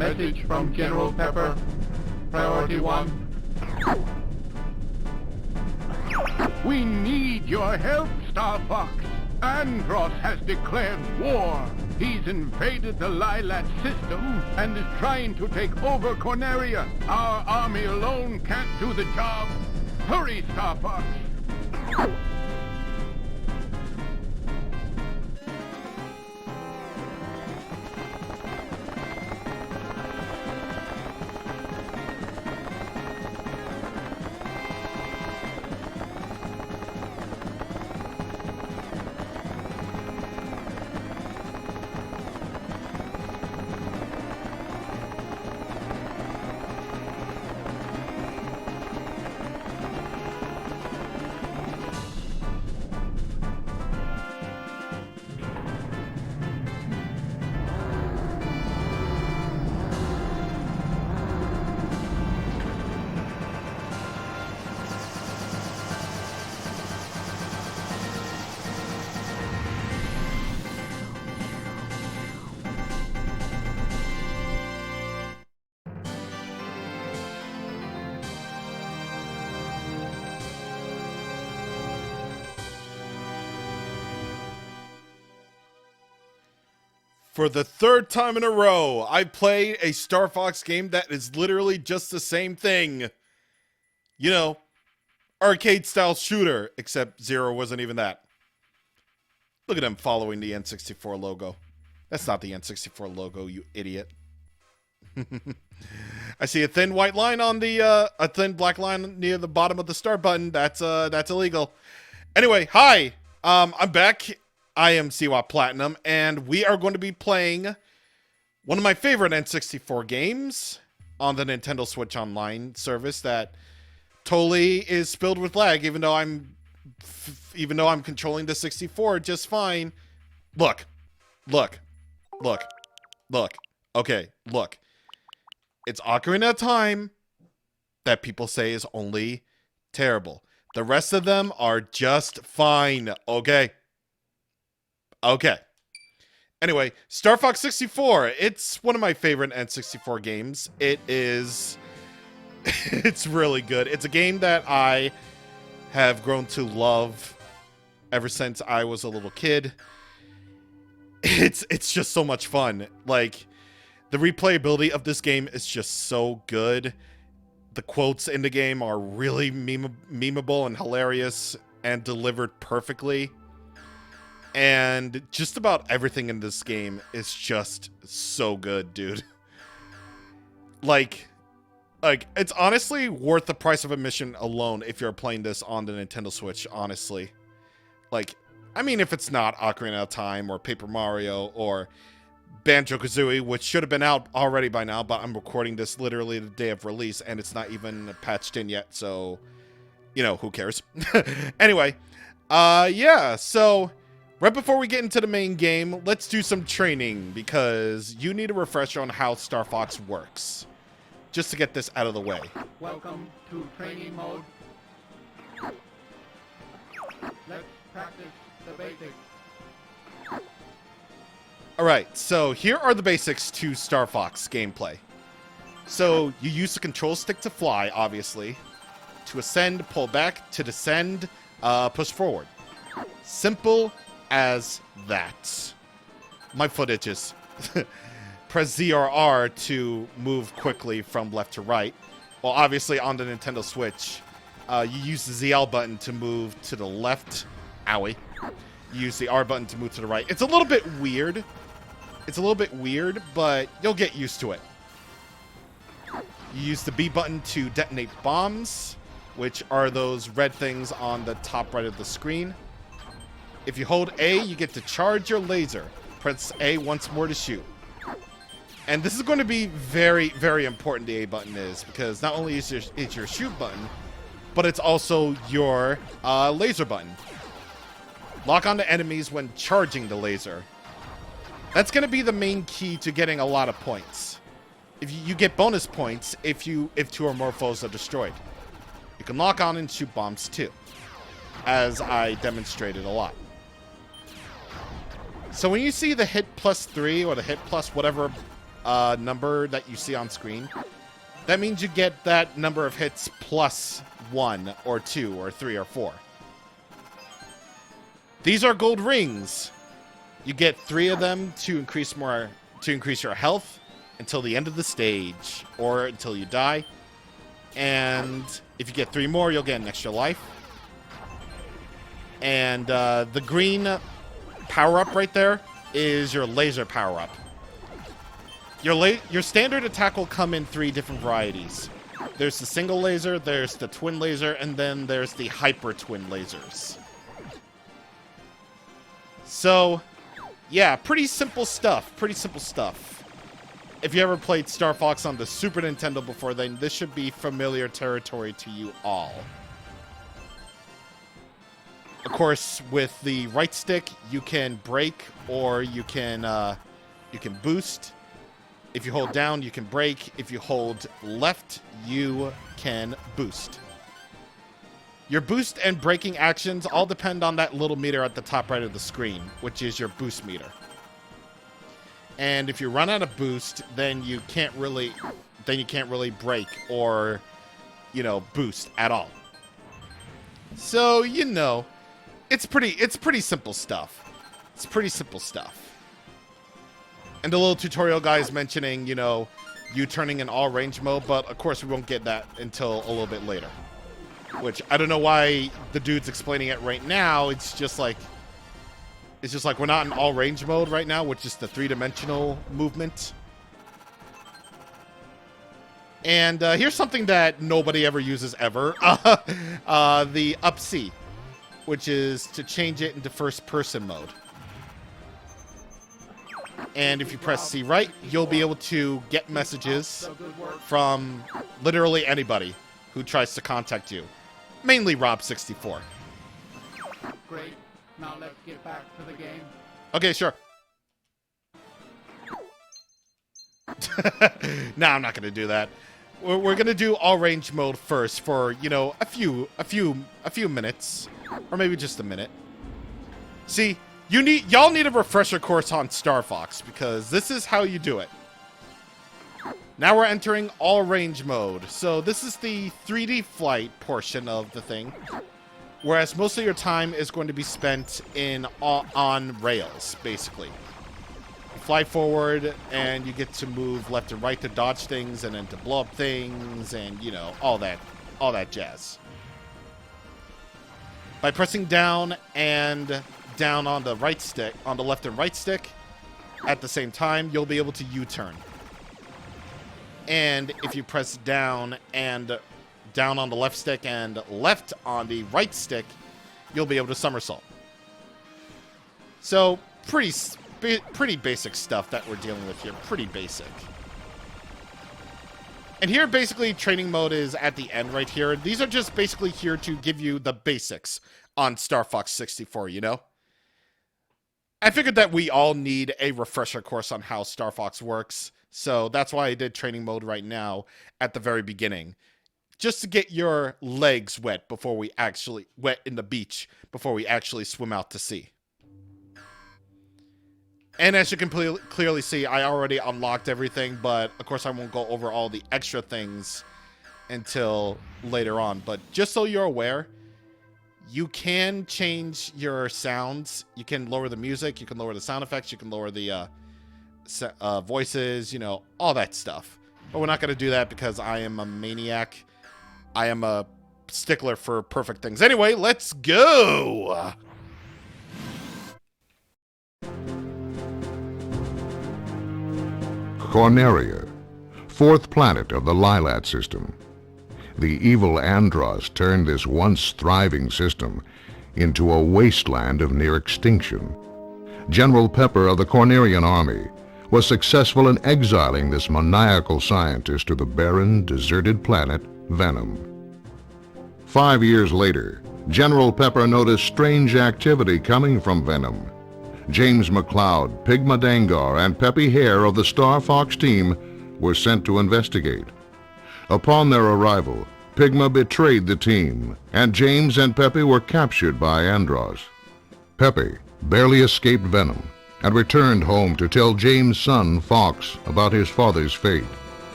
Message from General Pepper. Priority 1. We need your help, Star Fox. Andros has declared war. He's invaded the Lilat system and is trying to take over Corneria. Our army alone can't do the job. Hurry, Star Fox. For the third time in a row, I played a Star Fox game that is literally just the same thing. You know, arcade-style shooter, except Zero wasn't even that. Look at him following the N64 logo. That's not the N64 logo, you idiot. I see a thin white line on the, a thin black line near the bottom of the start button. That's illegal. Anyway, hi, I'm back. I am CwapPlatinum, and we are going to be playing one of my favorite N64 games on the Nintendo Switch Online service that totally is filled with lag, even though I'm controlling the 64 just fine. Look. Okay, look. It's Ocarina of Time that people say is only terrible. The rest of them are just fine, okay? Okay. Anyway, Star Fox 64. It's one of my favorite N64 games. It is... it's really good. It's a game that I have grown to love ever since I was a little kid. It's just so much fun. Like, the replayability of this game is just so good. The quotes in the game are really memeable and hilarious and delivered perfectly. And just about everything in this game is just so good, dude. Like, it's honestly worth the price of admission alone if you're playing this on the Nintendo Switch, honestly. Like, I mean, if it's not Ocarina of Time or Paper Mario or Banjo-Kazooie, which should have been out already by now, but I'm recording this literally the day of release, and it's not even patched in yet, so, you know, who cares? Anyway, yeah, so... right before we get into the main game, let's do some training, because you need a refresher on how Star Fox works. Just to get this out of the way. Welcome to training mode. Let's practice the basics. Alright, so here are the basics to Star Fox gameplay. So, you use the control stick to fly, obviously. To ascend, pull back. To descend, push forward. Simple as that. My foot itches. Press ZRR to move quickly from left to right. Well, obviously on the Nintendo Switch, you use the ZL button to move to the left. Owie. You use the R button to move to the right. It's a little bit weird. But you'll get used to it. You use the B button to detonate bombs, which are those red things on the top right of the screen. If you hold A, you get to charge your laser. Press A once more to shoot. And this is going to be very, very important, the A button is, because not only is it your shoot button, but it's also your laser button. Lock onto enemies when charging the laser. That's going to be the main key to getting a lot of points. If you get bonus points if two or more foes are destroyed. You can lock on and shoot bombs too, as I demonstrated a lot. So when you see the hit +3 or the hit plus whatever number that you see on screen, that means you get that number of hits plus 1 or 2 or 3 or 4. These are gold rings. You get 3 of them to increase your health until the end of the stage or until you die. And if you get 3 more, you'll get an extra life. And the green power-up right there is your laser power-up. Your standard attack will come in 3 different varieties. There's the single laser, there's the twin laser, and then there's the hyper twin lasers. So, yeah, pretty simple stuff. Pretty simple stuff. If you ever played Star Fox on the Super Nintendo before, then this should be familiar territory to you all. Of course, with the right stick, you can brake or you can boost. If you hold down, you can brake. If you hold left, you can boost. Your boost and braking actions all depend on that little meter at the top right of the screen, which is your boost meter. And if you run out of boost, then you can't really brake or, boost at all. So, it's pretty simple stuff. It's pretty simple stuff. And the little tutorial guy is mentioning, you turning in all range mode, but of course we won't get that until a little bit later. Which, I don't know why the dude's explaining it right now. It's just like we're not in all range mode right now, which is the 3-dimensional movement. And here's something that nobody ever uses ever. The up C, which is to change it into first-person mode. And if you press C right, you'll be able to get messages from literally anybody who tries to contact you. Mainly Rob64. Great. Now let's get back to the game. Okay, sure. No, I'm not going to do that. We're going to do all range mode first for, a few minutes, or maybe just a minute. See, y'all need a refresher course on Star Fox because this is how you do it. Now we're entering all range mode. So this is the 3D flight portion of the thing, whereas most of your time is going to be spent on rails, basically. You fly forward and you get to move left and right to dodge things and then to blow up things and all that jazz. By pressing down and down on the right stick, on the left and right stick, at the same time, you'll be able to U-turn. And if you press down and down on the left stick and left on the right stick, you'll be able to somersault. So, pretty basic stuff that we're dealing with here. Pretty basic. And here, basically, training mode is at the end right here. These are just basically here to give you the basics on Star Fox 64, I figured that we all need a refresher course on how Star Fox works, so that's why I did training mode right now at the very beginning. Just to get your legs wet in the beach before we actually swim out to sea. And as you can clearly see, I already unlocked everything, but of course I won't go over all the extra things until later on. But just so you're aware, you can change your sounds. You can lower the music, you can lower the sound effects, you can lower the voices, all that stuff. But we're not going to do that because I am a maniac. I am a stickler for perfect things. Anyway, let's go! Corneria, 4th planet of the Lilat system. The evil Andros turned this once thriving system into a wasteland of near extinction. General Pepper of the Cornerian army was successful in exiling this maniacal scientist to the barren, deserted planet Venom. 5 years later, General Pepper noticed strange activity coming from Venom. James McLeod, Pigma Dangar, and Peppy Hare of the Star Fox team were sent to investigate. Upon their arrival, Pigma betrayed the team, and James and Peppy were captured by Andros. Peppy barely escaped Venom, and returned home to tell James' son, Fox, about his father's fate.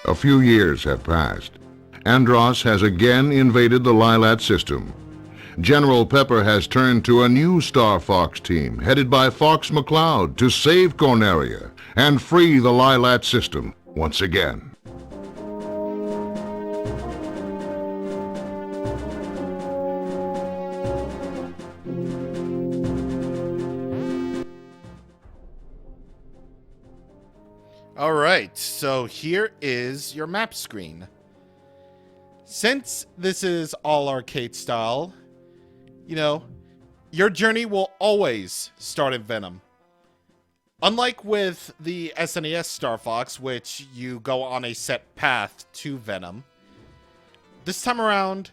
A few years have passed. Andross has again invaded the Lylat system. General Pepper has turned to a new Star Fox team, headed by Fox McCloud, to save Corneria and free the Lylat system once again. All right, so here is your map screen. Since this is all arcade style, you know, your journey will always start in Venom. Unlike with the SNES Star Fox, which you go on a set path to Venom, this time around,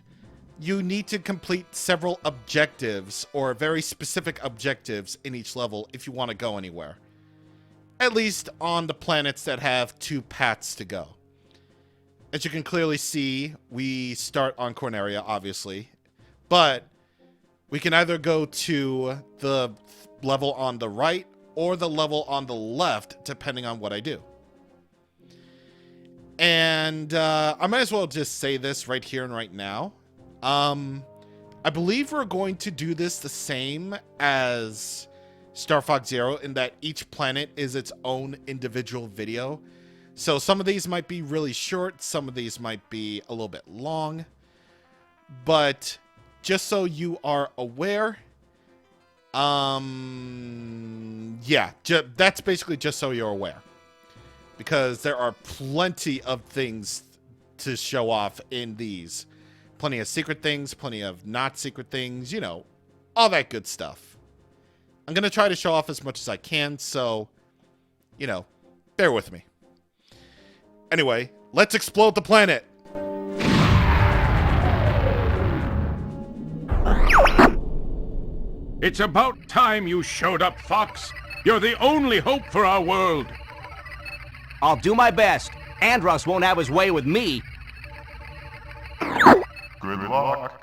you need to complete several objectives, or very specific objectives in each level if you want to go anywhere. At least on the planets that have 2 paths to go. As you can clearly see, we start on Corneria, obviously. But we can either go to the level on the right or the level on the left, depending on what I do. And I might as well just say this right here and right now. I believe we're going to do this the same as Star Fox Zero, in that each planet is its own individual video. So some of these might be really short, some of these might be a little bit long. But just so you are aware, yeah, that's basically just so you're aware. Because there are plenty of things to show off in these. Plenty of secret things, plenty of not secret things, you know, all that good stuff. I'm going to try to show off as much as I can, so, you know, bear with me. Anyway, let's explode the planet! It's about time you showed up, Fox. You're the only hope for our world. I'll do my best. Andross won't have his way with me. Good luck.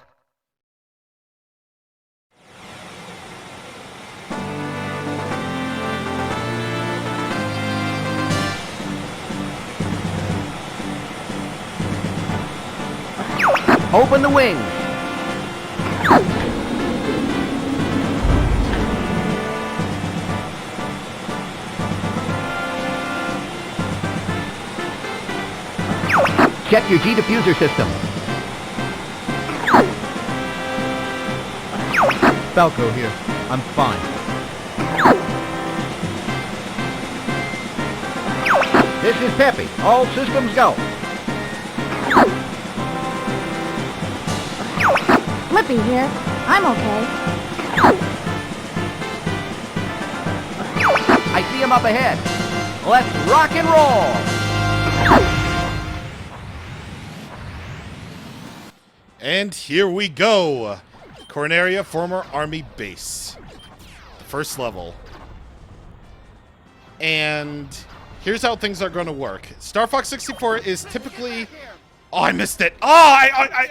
Open the wings. Check your G-diffuser system. Falco here. I'm fine. This is Peppy. All systems go. Flippy here. I'm okay. I see him up ahead. Let's rock and roll. And here we go. Corneria former army base. The first level. And here's how things are going to work. Star Fox 64 is typically... Oh, I missed it. Oh, I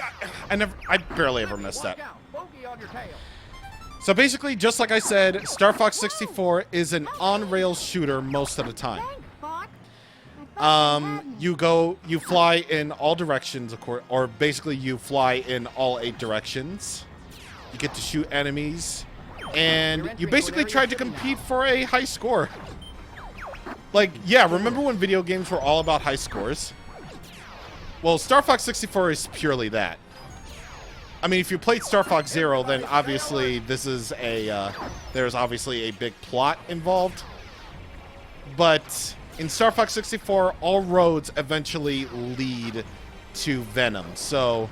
barely ever missed that. So basically, just like I said, Star Fox 64 is an on-rails shooter most of the time. You fly in all directions, of course, or basically you fly in all 8 directions. You get to shoot enemies, and you basically try to compete for a high score. Like, yeah, remember when video games were all about high scores? Well, Star Fox 64 is purely that. I mean, if you played Star Fox Zero, then obviously this is a, there's obviously a big plot involved. But in Star Fox 64, all roads eventually lead to Venom. So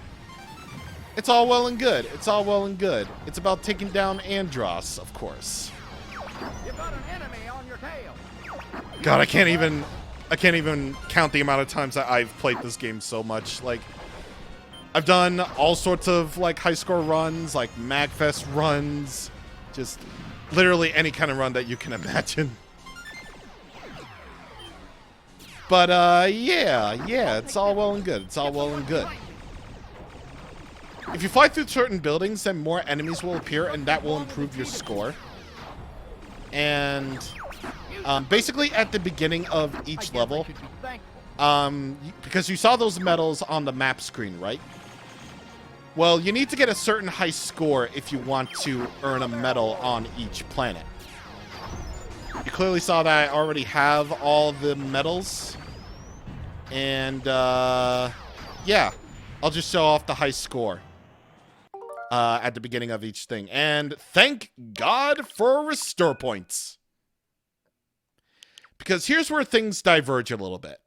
it's all well and good. It's all well and good. It's about taking down Andross, of course. You've got an enemy on your tail. God, I can't even count the amount of times that I've played this game so much. Like, I've done all sorts of, like, high score runs, like MagFest runs, just literally any kind of run that you can imagine. But, yeah, it's all well and good. It's all well and good. If you fly through certain buildings, then more enemies will appear, and that will improve your score. And basically at the beginning of each level, because you saw those medals on the map screen, right? Well, you need to get a certain high score if you want to earn a medal on each planet. You clearly saw that I already have all the medals. And, yeah. I'll just show off the high score at the beginning of each thing. And thank God for restore points. Because here's where things diverge a little bit.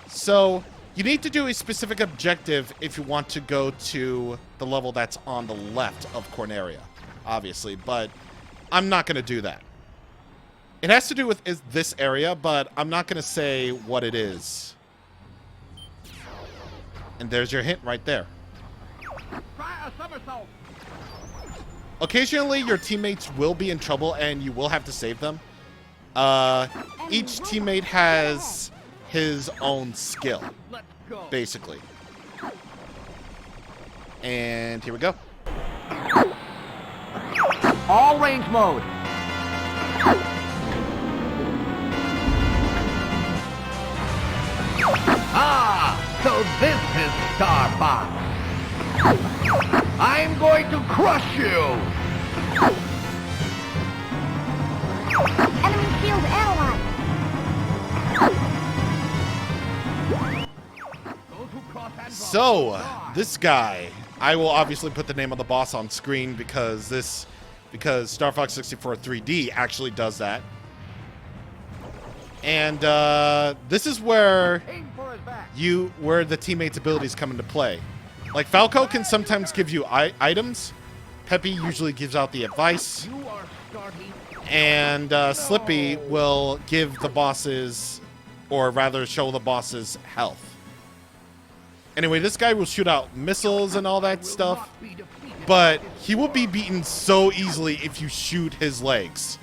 So, you need to do a specific objective if you want to go to the level that's on the left of Corneria, obviously, but I'm not going to do that. It has to do with this area, but I'm not going to say what it is. And there's your hint right there. Try a somersault. Occasionally, your teammates will be in trouble, and you will have to save them. Each teammate has his own skill, Let's go. basically. And here we go. All range mode. Ah, so this is Star Fox. I'm going to crush you. Enemy shield analyzed. Those who cross and So, this guy, I will obviously put the name of the boss on screen because Star Fox 64 3D actually does that. And this is where aim for his back. where the teammates' abilities come into play. Like Falco can sometimes give you items. Peppy usually gives out the advice. You are starting. And Slippy will give the bosses, or rather show the bosses health. Anyway, this guy will shoot out missiles and all that stuff, but he will be beaten so easily if you shoot his legs.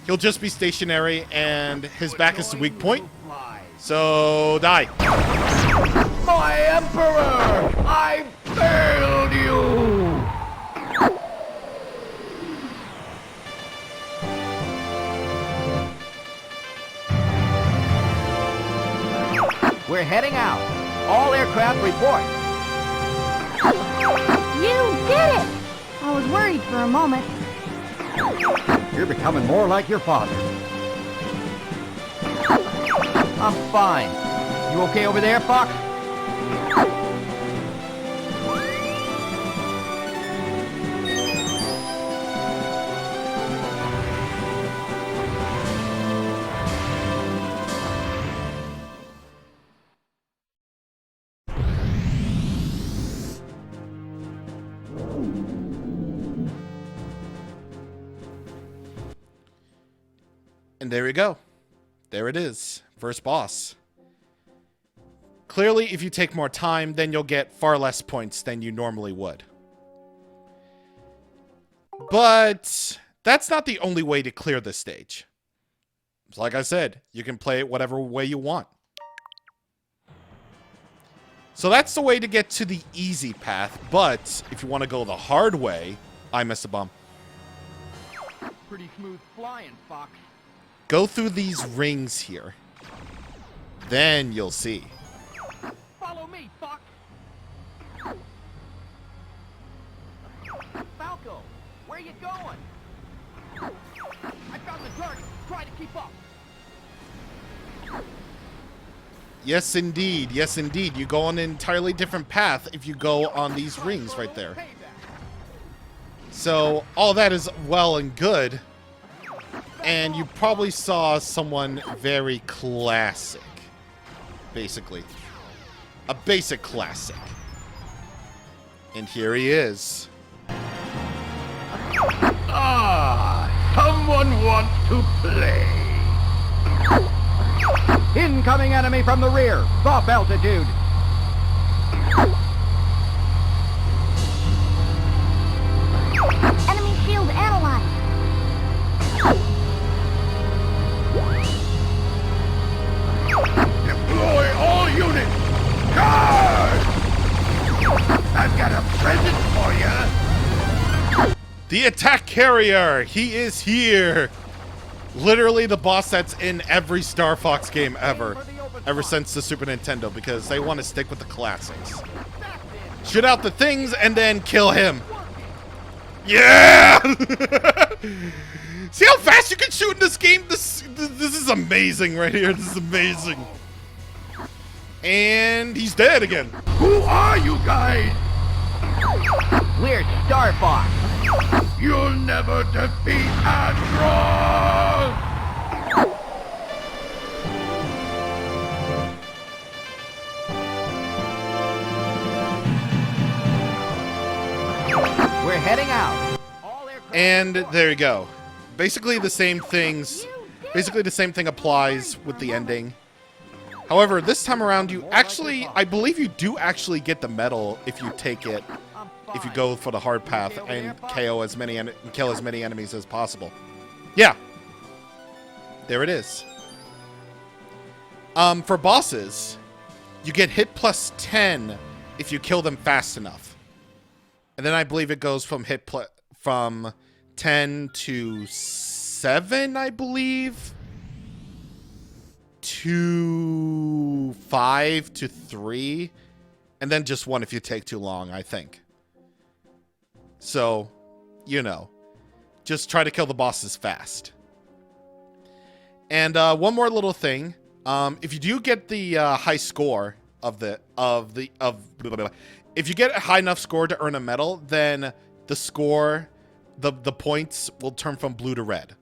He'll just be stationary, and his back is the weak point, so die. My Emperor! I failed you! We're heading out. All aircraft report. You did it! I was worried for a moment. You're becoming more like your father. I'm fine. You okay over there, Fox? And there we go. There it is. First boss. Clearly, if you take more time, then you'll get far less points than you normally would. But that's not the only way to clear this stage. Like I said, you can play it whatever way you want. So that's the way to get to the easy path, but if you want to go the hard way, I missed a bump. Pretty smooth flying, Fox. Go through these rings here. Then you'll see. Follow me, Fox. Falco, where you going? I found the target. Try to keep up. Yes, indeed. Yes, indeed. You go on an entirely different path if you go on these rings right there. So, all that is well and good. And you probably saw someone very classic. Basically. A basic classic. And here he is. Ah, someone wants to play. Incoming enemy from the rear. Off altitude. Enemy shield analyzed. Deploy all units! Charge! I've got a present for you! The attack carrier! He is here! Literally the boss that's in every Star Fox game ever since the Super Nintendo, because they want to stick with the classics. Shoot out the things and then kill him. Yeah! See how fast you can shoot in this game? This is amazing right here. This is amazing. And he's dead again. Who are you guys? We're Star Fox. You'll never defeat Andross! We're heading out. And there you go. Basically the same things. Basically the same thing applies with the ending. However, this time around, you actually, I believe you do actually get the medal if you take it, if you go for the hard path and kill as many enemies as possible. Yeah. There it is. For bosses, you get hit plus 10 if you kill them fast enough. And then I believe it goes from from 10 to 7, I believe, to 5 to 3, and then just 1 if you take too long, I think. So, you know, just try to kill the bosses fast. And one more little thing, if you do get the high score if you get a high enough score to earn a medal, then the score, the points will turn from blue to red.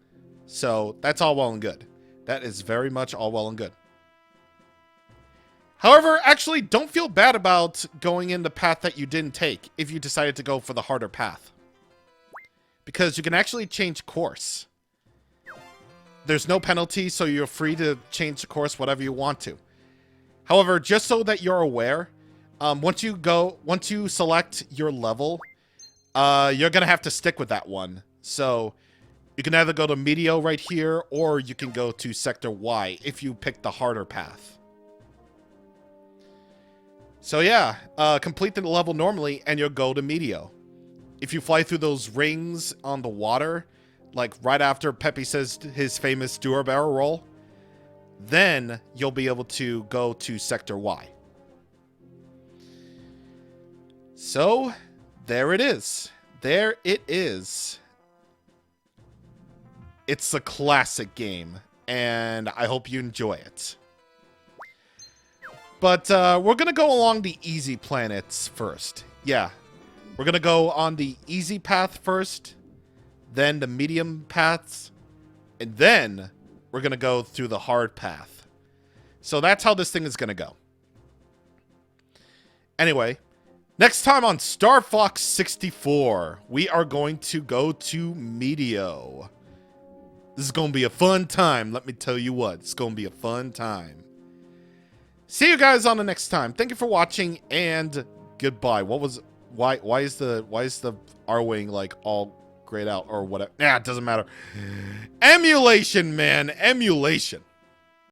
So that's all well and good. That is very much all well and good. However, actually, don't feel bad about going in the path that you didn't take if you decided to go for the harder path. Because you can actually change course. There's no penalty, so you're free to change the course whatever you want to. However, just so that you're aware, once you select your level, you're gonna have to stick with that one. So you can either go to Medio right here, or you can go to Sector Y if you pick the harder path. So yeah, complete the level normally, and you'll go to Medio. If you fly through those rings on the water, like right after Peppy says his famous Dura Barrel roll, then you'll be able to go to Sector Y. So, there it is. There it is. It's a classic game, and I hope you enjoy it. But we're going to go along the easy planets first. Yeah, we're going to go on the easy path first, then the medium paths, and then we're going to go through the hard path. So that's how this thing is going to go. Anyway, next time on Star Fox 64, we are going to go to Medio. This is going to be a fun time, let me tell you what. It's going to be a fun time. See you guys on the next time. Thank you for watching, and goodbye. Why is the R-Wing like all grayed out or whatever? Nah, it doesn't matter. Emulation, man. Emulation.